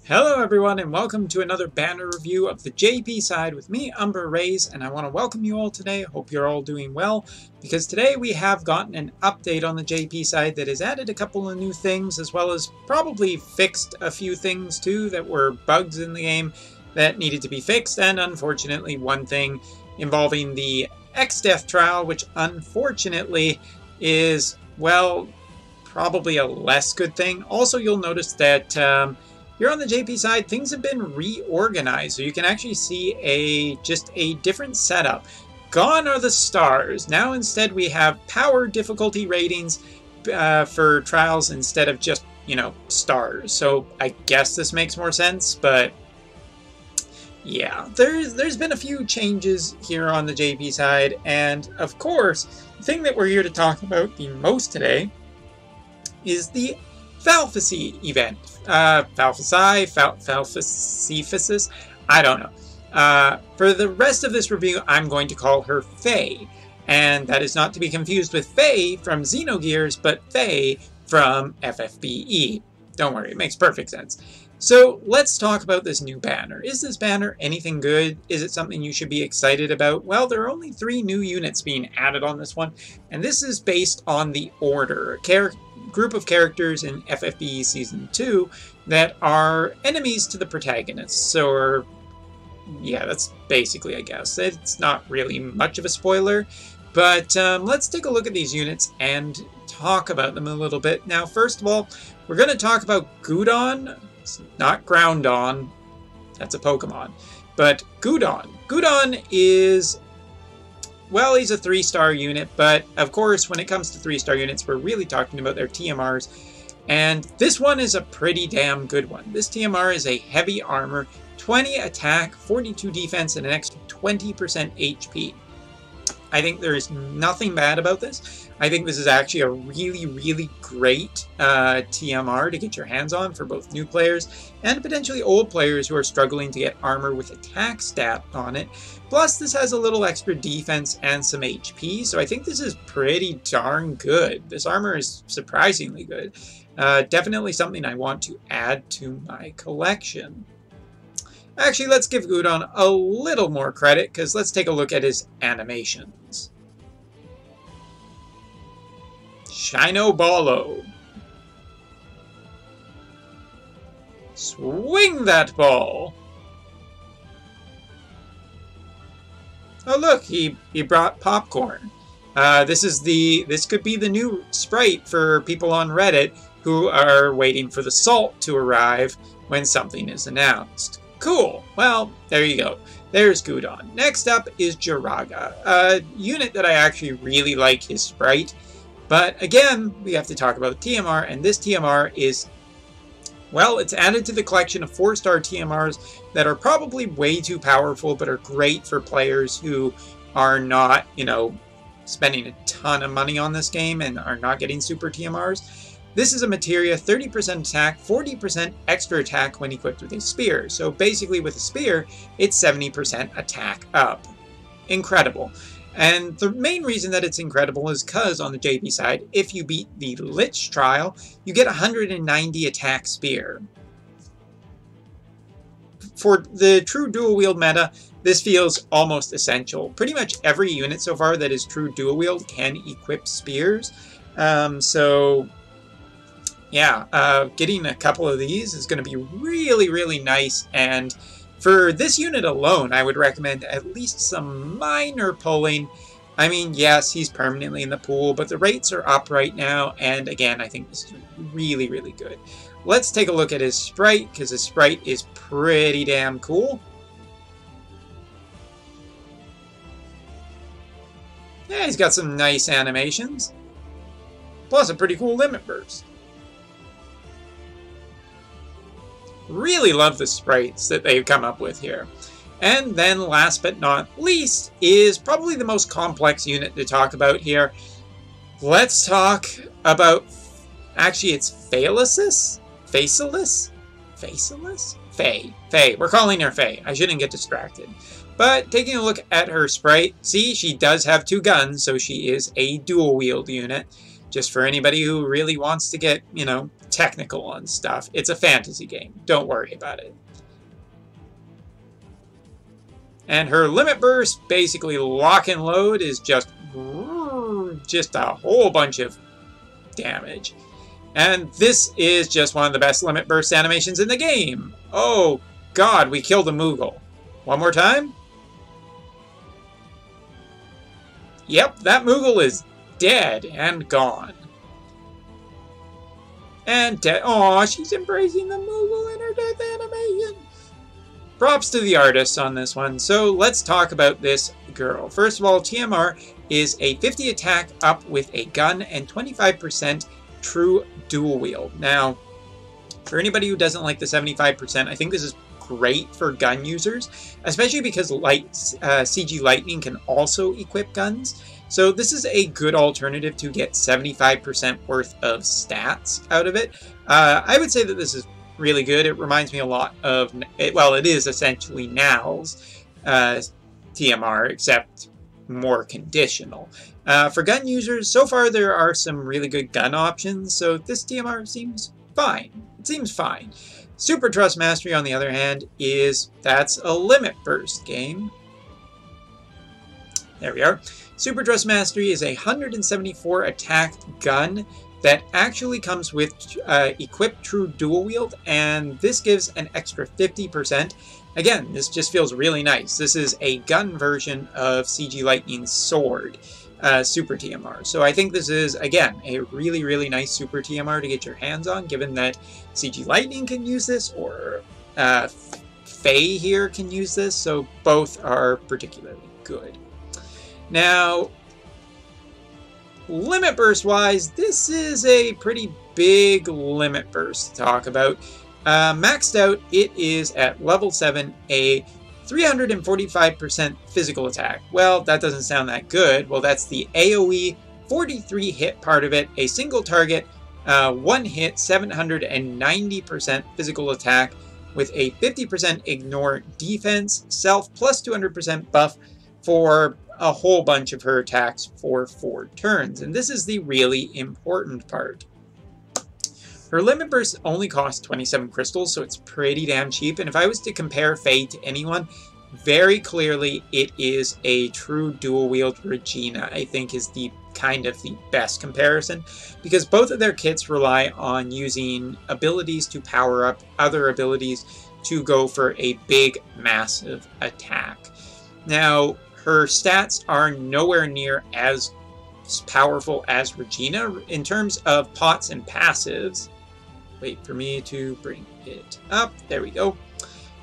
Hello everyone and welcome to another banner review of the JP side with me, Umber Rays, and I want to welcome you all today. Hope you're all doing well, because today we have gotten an update on the JP side that has added a couple of new things, as well as probably fixed a few things too that were bugs in the game that needed to be fixed, and unfortunately one thing involving the X-Death trial, which unfortunately is, well, probably a less good thing. Also, you'll notice that here on the JP side, things have been reorganized, so you can actually see just a different setup. Gone are the stars. Now instead we have power difficulty ratings for trials instead of just, stars. So I guess this makes more sense, but yeah, there's been a few changes here on the JP side, and of course, the thing that we're here to talk about the most today is the Faceless event. Faceless, I don't know. For the rest of this review, I'm going to call her Faye. And that is not to be confused with Faye from Xenogears, but Faye from FFBE. Don't worry, it makes perfect sense. So let's talk about this new banner. Is this banner anything good? Is it something you should be excited about? Well, there are only 3 new units being added on this one, and this is based on the Order, a group of characters in FFBE Season 2 that are enemies to the protagonists. Or, yeah, that's basically, I guess. It's not really much of a spoiler, but let's take a look at these units and talk about them a little bit. Now, first of all, we're going to talk about Guldan. It's not Groundon, that's a Pokemon, but Guldan. Guldan is, well, he's a 3-star unit, but of course when it comes to 3-star units, we're really talking about their TMRs, and this one is a pretty damn good one. This TMR is a heavy armor, 20 attack, 42 defense, and an extra 20% HP. I think there is nothing bad about this. I think this is actually a really, really great TMR to get your hands on for both new players and potentially old players who are struggling to get armor with attack stat on it. Plus, this has a little extra defense and some HP, so I think this is pretty darn good. This armor is surprisingly good. Definitely something I want to add to my collection. Actually, let's give Guldan a little more credit, because let's take a look at his animations. Shino Ballo. Swing that ball. Oh look, he brought popcorn. This could be the new sprite for people on Reddit who are waiting for the salt to arrive when something is announced. Cool. Well, there you go. There's Guldan. Next up is Jiraiya, a unit that I actually really like his sprite. But again, we have to talk about the TMR, and this TMR is, well, it's added to the collection of 4-star TMRs that are probably way too powerful, but are great for players who are not, spending a ton of money on this game and are not getting super TMRs. This is a materia, 30% attack, 40% extra attack when equipped with a spear. So basically with a spear, it's 70% attack up. Incredible. And the main reason that it's incredible is because on the JP side, if you beat the Lich trial, you get 190 attack spear. For the true dual wield meta, this feels almost essential. Pretty much every unit so far that is true dual wield can equip spears. So yeah, getting a couple of these is going to be really, really nice. And for this unit alone, I would recommend at least some minor pulling. I mean, yes, he's permanently in the pool, but the rates are up right now. And again, I think this is really, really good. Let's take a look at his sprite, because his sprite is pretty damn cool. Yeah, he's got some nice animations. Plus a pretty cool limit burst. Really love the sprites that they've come up with here. And then last but not least is probably the most complex unit to talk about here. Let's talk about, actually it's Faceless? Faceless? Faceless? Faye. Faye. We're calling her Faye. I shouldn't get distracted. But taking a look at her sprite, see, she does have 2 guns, so she is a dual wield unit. Just for anybody who really wants to get, technical on stuff. It's a fantasy game. Don't worry about it. And her limit burst, basically lock and load, is just a whole bunch of damage. And this is just one of the best limit burst animations in the game. Oh god, we killed a Moogle. One more time? Yep, that Moogle is dead and gone. And dead. Aw, she's embracing the Moogle in her death animation. Props to the artists on this one. So let's talk about this girl. First of all, TMR is a 50 attack up with a gun and 25% true dual wield. Now, for anybody who doesn't like the 75%, I think this is great for gun users, especially because CG Lightning can also equip guns. So this is a good alternative to get 75% worth of stats out of it. I would say that this is really good. It reminds me a lot of, well, it is essentially Now's TMR, except more conditional. For gun users, so far there are some really good gun options, so this TMR seems fine. It seems fine. Super Trust Mastery, on the other hand, that's a limit burst game. There we are. Super Trust Mastery is a 174 attack gun that actually comes with equipped true dual wield, and this gives an extra 50%. Again, this just feels really nice. This is a gun version of CG Lightning's sword, Super TMR. So I think this is, again, a really, really nice Super TMR to get your hands on, given that CG Lightning can use this, or Faye here can use this, so both are particularly good. Now, limit burst wise, this is a pretty big limit burst to talk about. Maxed out, it is at level 7, a 345% physical attack. Well, that doesn't sound that good. Well, that's the AoE 43 hit part of it. A single target, one hit, 790% physical attack with a 50% ignore defense, self plus 200% buff for a whole bunch of her attacks for 4 turns. And this is the really important part. Her limit burst only costs 27 crystals, so it's pretty damn cheap. And if I was to compare Faye to anyone, very clearly it is a true dual wield Regina, I think, is the kind of the best comparison, because both of their kits rely on using abilities to power up other abilities to go for a big, massive attack. Now, her stats are nowhere near as powerful as Regina in terms of pots and passives. Wait for me to bring it up. There we go.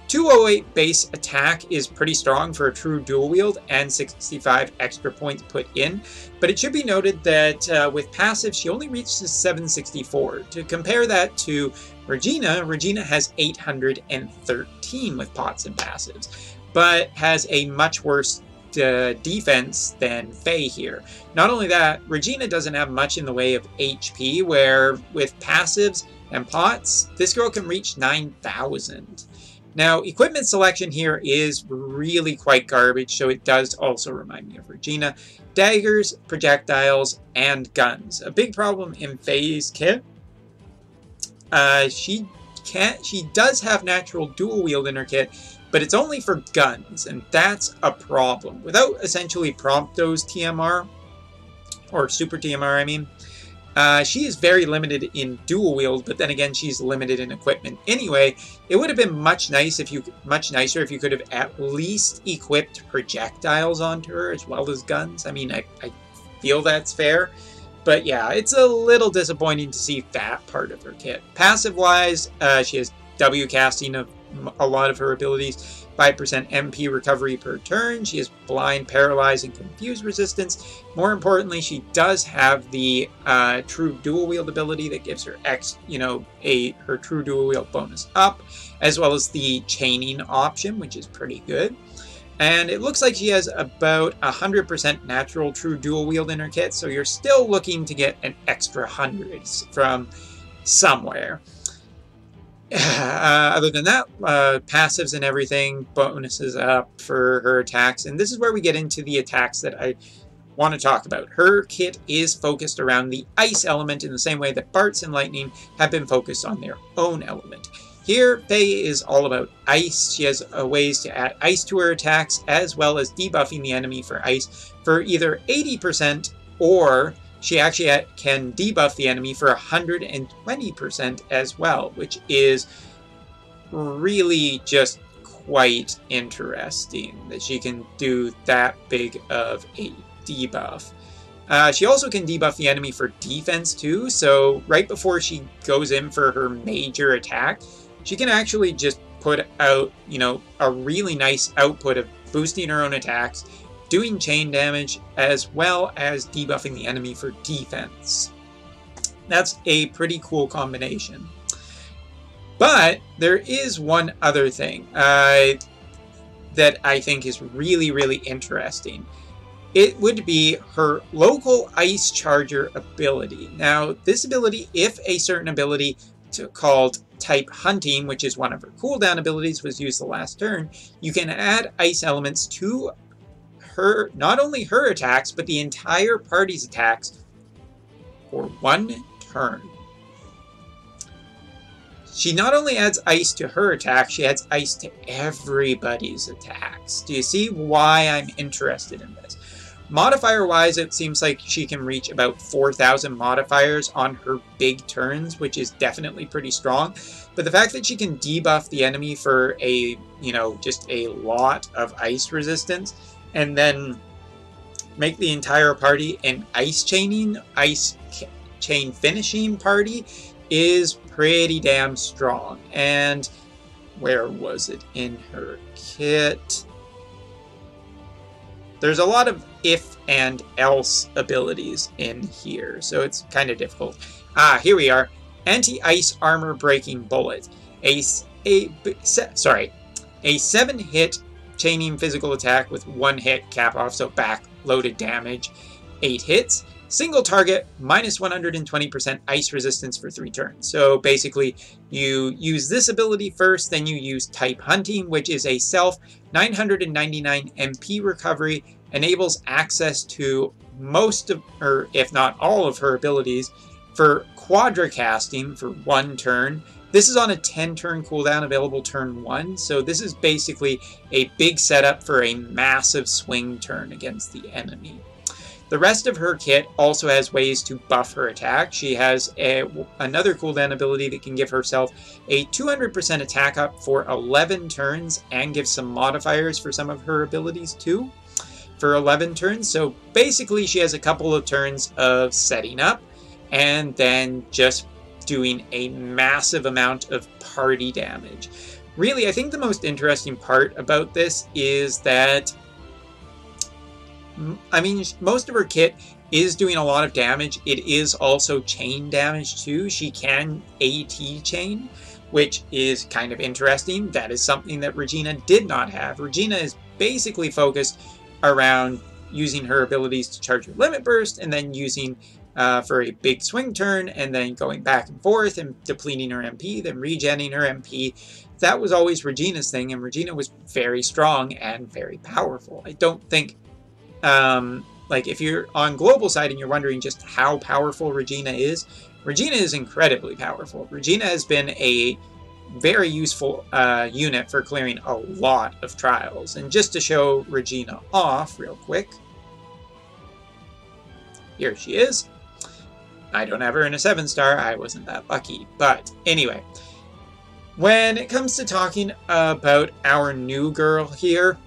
208 base attack is pretty strong for a true dual wield, and 65 extra points put in. But it should be noted that with passive, she only reaches 764. To compare that to Regina, Regina has 813 with pots and passives, but has a much worse defense than Faye here. Not only that, Regina doesn't have much in the way of HP, where with passives and pots, this girl can reach 9,000. Now, equipment selection here is really quite garbage, so it does also remind me of Regina. Daggers, projectiles, and guns. A big problem in Faye's kit. She does have natural dual wield in her kit, but it's only for guns, and that's a problem. Without essentially Prompto's TMR, or Super TMR, I mean, she is very limited in dual wield, but then again, she's limited in equipment anyway. It would have been much nicer if you could have at least equipped projectiles onto her as well as guns. I mean, I feel that's fair, but yeah, it's a little disappointing to see that part of her kit. Passive-wise, she has W casting of a lot of her abilities, 5% MP recovery per turn. She has blind, paralyze, and confuse resistance. More importantly, she does have the true dual wield ability that gives her her true dual wield bonus up, as well as the chaining option, which is pretty good. And it looks like she has about 100% natural true dual wield in her kit, so you're still looking to get an extra 100 from somewhere. Other than that, passives and everything, bonuses up for her attacks. And this is where we get into the attacks that I want to talk about. Her kit is focused around the ice element in the same way that Bart's and Lightning have been focused on their own element. Here, Faye is all about ice. She has ways to add ice to her attacks, as well as debuffing the enemy for ice for either 80%, or she actually can debuff the enemy for 120% as well, which is really just quite interesting that she can do that big of a debuff. She also can debuff the enemy for defense too, so right before she goes in for her major attack, she can actually just put out, you know, a really nice output of boosting her own attacks, doing chain damage, as well as debuffing the enemy for defense. That's a pretty cool combination. But there is one other thing that I think is really, really interesting. It would be her local ice charger ability. Now, this ability, if a certain ability called Type Hunting, which is one of her cooldown abilities, was used the last turn, you can add ice elements to her, not only her attacks, but the entire party's attacks for 1 turn. She not only adds ice to her attack, she adds ice to everybody's attacks. Do you see why I'm interested in this? Modifier-wise, it seems like she can reach about 4,000 modifiers on her big turns, which is definitely pretty strong. But the fact that she can debuff the enemy for a, you know, just a lot of ice resistance, and then make the entire party an ice chain finishing party is pretty damn strong. And where was it in her kit? There's a lot of if and else abilities in here, so it's kind of difficult. Here we are. Anti-ice armor breaking bullet. A 7-hit chaining physical attack with 1 hit cap off, so back loaded damage. 8 hits. Single target, minus 120% ice resistance for 3 turns. So basically, you use this ability first, then you use Type Hunting, which is a self 999 MP recovery, enables access to most of her, if not all of her abilities, for quadra-casting for 1 turn. This is on a 10-turn cooldown, available turn 1, so this is basically a big setup for a massive swing turn against the enemy. The rest of her kit also has ways to buff her attack. She has another cooldown ability that can give herself a 200% attack up for 11 turns and give some modifiers for some of her abilities too for 11 turns. So basically she has a couple of turns of setting up and then just doing a massive amount of party damage. Really, I think the most interesting part about this is that, I mean, most of her kit is doing a lot of damage. It is also chain damage too. She can AT chain, which is kind of interesting. That is something that Regina did not have. Regina is basically focused around using her abilities to charge her limit burst and then using for a big swing turn and then going back and forth and depleting her MP, then regenning her MP. That was always Regina's thing, and Regina was very strong and very powerful. I don't think like if you're on global side and you're wondering just how powerful Regina is incredibly powerful. Regina has been a very useful unit for clearing a lot of trials. And just to show Regina off real quick, here she is. I don't have her in a 7-star, I wasn't that lucky. But anyway, when it comes to talking about our new girl here,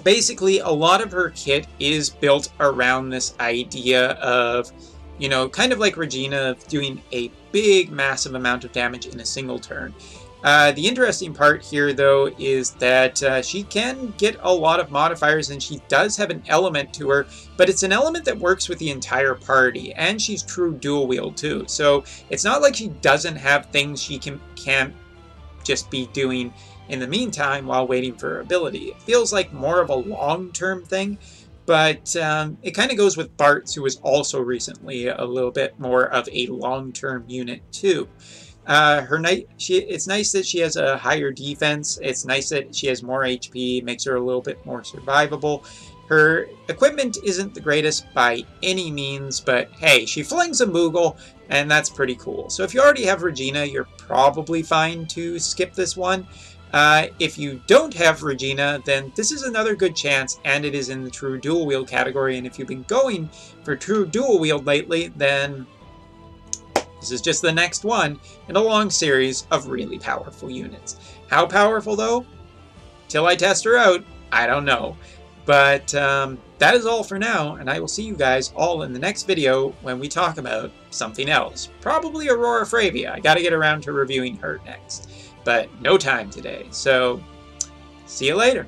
basically, a lot of her kit is built around this idea of, you know, kind of like Regina, doing a big, massive amount of damage in a single turn. The interesting part here, though, is that she can get a lot of modifiers, and she does have an element to her, but it's an element that works with the entire party, and she's true dual wield, too. So it's not like she doesn't have things she can't just be doing in the meantime while waiting for her ability. It feels like more of a long-term thing, but it kind of goes with Bart's, who was also recently a little bit more of a long-term unit too. It's nice that she has a higher defense. It's nice that she has more HP, makes her a little bit more survivable. Her equipment isn't the greatest by any means, but hey, she flings a Moogle, and that's pretty cool. So if you already have Regina, you're probably fine to skip this one. If you don't have Regina, then this is another good chance, and it is in the True Dual Wield category, and if you've been going for True Dual Wield lately, then this is just the next one in a long series of really powerful units. How powerful, though? Till I test her out, I don't know. But that is all for now, and I will see you guys all in the next video when we talk about something else. Probably Aurora Fravia. I gotta get around to reviewing her next. But no time today, so see you later.